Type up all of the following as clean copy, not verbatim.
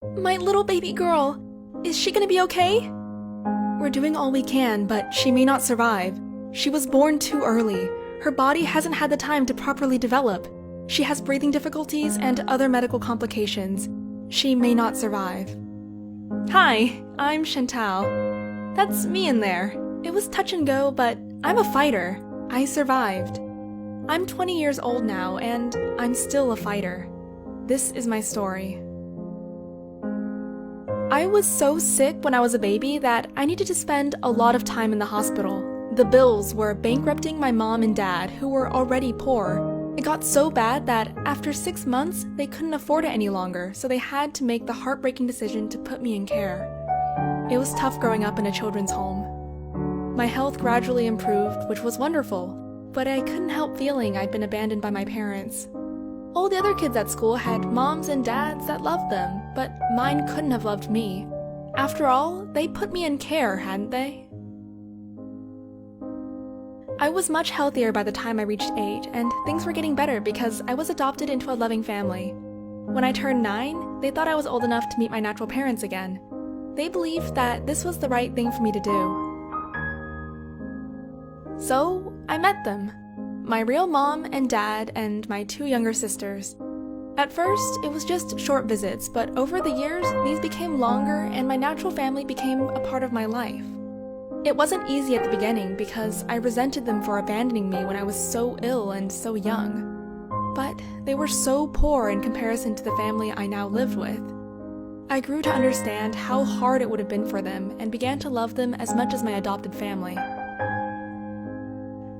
My little baby girl. Is she gonna be okay? We're doing all we can, but she may not survive. She was born too early. Her body hasn't had the time to properly develop. She has breathing difficulties and other medical complications. She may not survive. Hi, I'm Chantal. That's me in there. It was touch and go, but I'm a fighter. I survived. I'm 20 years old now, and I'm still a fighter. This is my story. I was so sick when I was a baby that I needed to spend a lot of time in the hospital. The bills were bankrupting my mom and dad, who were already poor. It got so bad that after 6 months, they couldn't afford it any longer, so they had to make the heartbreaking decision to put me in care. It was tough growing up in a children's home. My health gradually improved, which was wonderful, but I couldn't help feeling I'd been abandoned by my parents. All the other kids at school had moms and dads that loved them, but mine couldn't have loved me. After all, they put me in care, hadn't they? I was much healthier by the time I reached 8, and things were getting better because I was adopted into a loving family. When I turned 9, they thought I was old enough to meet my natural parents again. They believed that this was the right thing for me to do. So, I met them. My real mom and dad and my 2 younger sisters. At first, it was just short visits, but over the years, these became longer and my natural family became a part of my life. It wasn't easy at the beginning because I resented them for abandoning me when I was so ill and so young. But they were so poor in comparison to the family I now lived with. I grew to understand how hard it would have been for them and began to love them as much as my adopted family.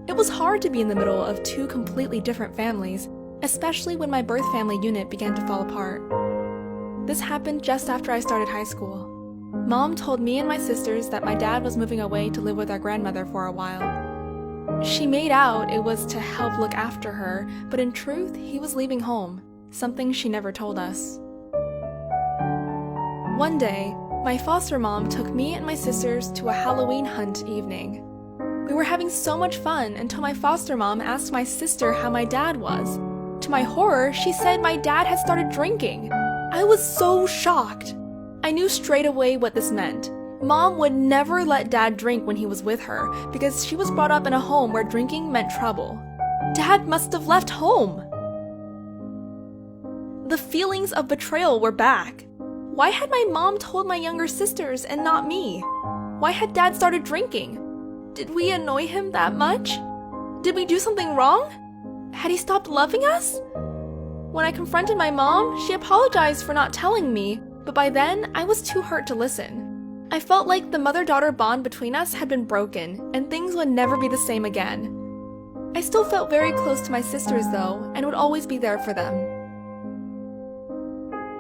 It was hard to be in the middle of 2 completely different families, especially when my birth family unit began to fall apart. This happened just after I started high school. Mom told me and my sisters that my dad was moving away to live with our grandmother for a while. She made out it was to help look after her, but in truth, he was leaving home, something she never told us. One day, my foster mom took me and my sisters to a Halloween hunt evening. We were having so much fun until my foster mom asked my sister how my dad was. To my horror, she said my dad had started drinking. I was so shocked. I knew straight away what this meant. Mom would never let Dad drink when he was with her because she was brought up in a home where drinking meant trouble. Dad must have left home. The feelings of betrayal were back. Why had my mom told my younger sisters and not me? Why had Dad started drinking? Did we annoy him that much? Did we do something wrong? Had he stopped loving us? When I confronted my mom, she apologized for not telling me, but by then, I was too hurt to listen. I felt like the mother-daughter bond between us had been broken, and things would never be the same again. I still felt very close to my sisters, though, and would always be there for them.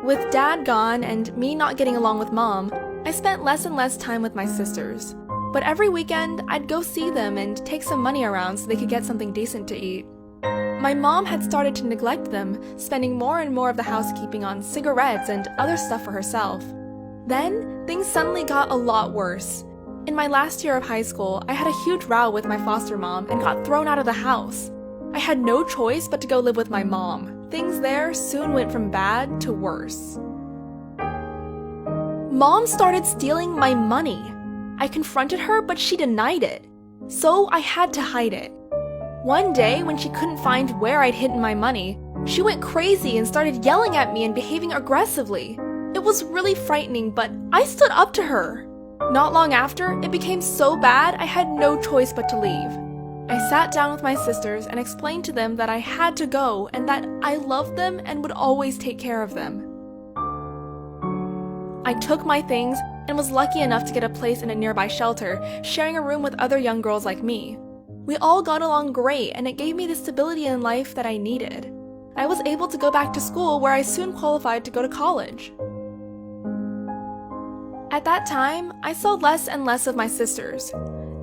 With Dad gone and me not getting along with Mom, I spent less and less time with my sisters. But every weekend, I'd go see them and take some money around so they could get something decent to eat. My mom had started to neglect them, spending more and more of the housekeeping on cigarettes and other stuff for herself. Then, things suddenly got a lot worse. In my last year of high school, I had a huge row with my foster mom and got thrown out of the house. I had no choice but to go live with my mom. Things there soon went from bad to worse. Mom started stealing my money. I confronted her, but she denied it. So I had to hide it. One day, when she couldn't find where I'd hidden my money, she went crazy and started yelling at me and behaving aggressively. It was really frightening, but I stood up to her. Not long after, it became so bad I had no choice but to leave. I sat down with my sisters and explained to them that I had to go and that I loved them and would always take care of them. I took my things and was lucky enough to get a place in a nearby shelter, sharing a room with other young girls like me. We all got along great, and it gave me the stability in life that I needed. I was able to go back to school where I soon qualified to go to college. At that time, I saw less and less of my sisters.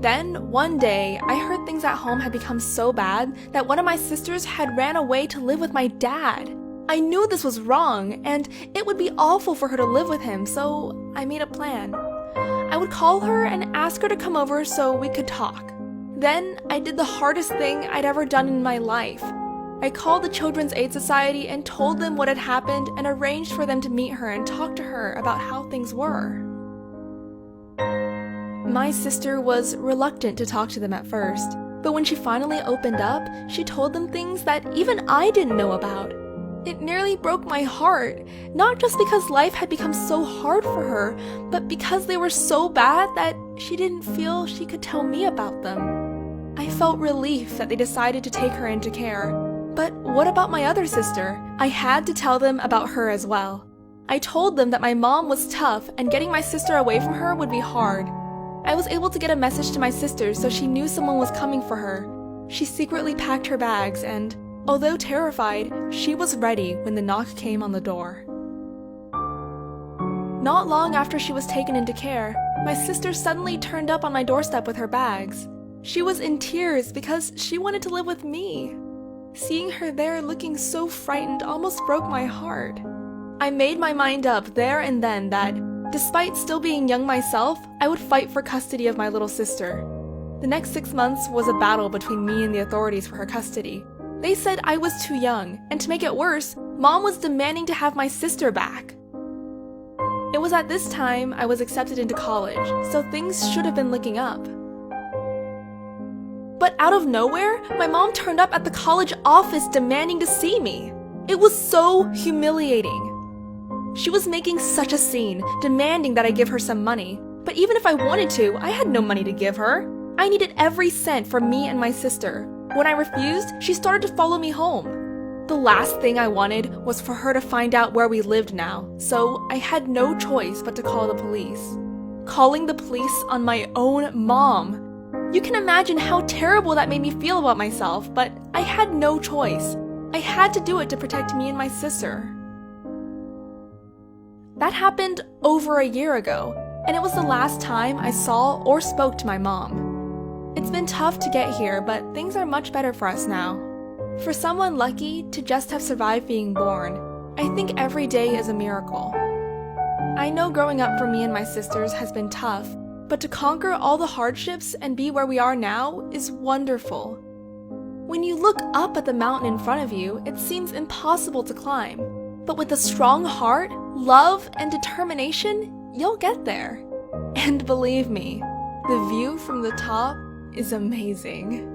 Then, one day, I heard things at home had become so bad that one of my sisters had ran away to live with my dad. I knew this was wrong, and it would be awful for her to live with him, so I made a plan. I would call her and ask her to come over so we could talk. Then, I did the hardest thing I'd ever done in my life. I called the Children's Aid Society and told them what had happened and arranged for them to meet her and talk to her about how things were. My sister was reluctant to talk to them at first, but when she finally opened up, she told them things that even I didn't know about. It nearly broke my heart, not just because life had become so hard for her, but because they were so bad that she didn't feel she could tell me about them. I felt relief that they decided to take her into care. But what about my other sister? I had to tell them about her as well. I told them that my mom was tough and getting my sister away from her would be hard. I was able to get a message to my sister so she knew someone was coming for her. She secretly packed her bags and, although terrified, she was ready when the knock came on the door. Not long after she was taken into care, my sister suddenly turned up on my doorstep with her bags. She was in tears because she wanted to live with me. Seeing her there looking so frightened almost broke my heart. I made my mind up there and then that, despite still being young myself, I would fight for custody of my little sister. The next 6 months was a battle between me and the authorities for her custody. They said I was too young, and to make it worse, Mom was demanding to have my sister back. It was at this time I was accepted into college, so things should have been looking up. But out of nowhere, my mom turned up at the college office demanding to see me. It was so humiliating. She was making such a scene, demanding that I give her some money. But even if I wanted to, I had no money to give her. I needed every cent for me and my sister. When I refused, she started to follow me home. The last thing I wanted was for her to find out where we lived now, so I had no choice but to call the police. Calling the police on my own mom. You can imagine how terrible that made me feel about myself, but I had no choice. I had to do it to protect me and my sister. That happened over a year ago, and it was the last time I saw or spoke to my mom. It's been tough to get here, but things are much better for us now. For someone lucky to just have survived being born, I think every day is a miracle. I know growing up for me and my sisters has been tough, but to conquer all the hardships and be where we are now is wonderful. When you look up at the mountain in front of you, it seems impossible to climb. But with a strong heart, love, and determination, you'll get there. And believe me, the view from the top is amazing.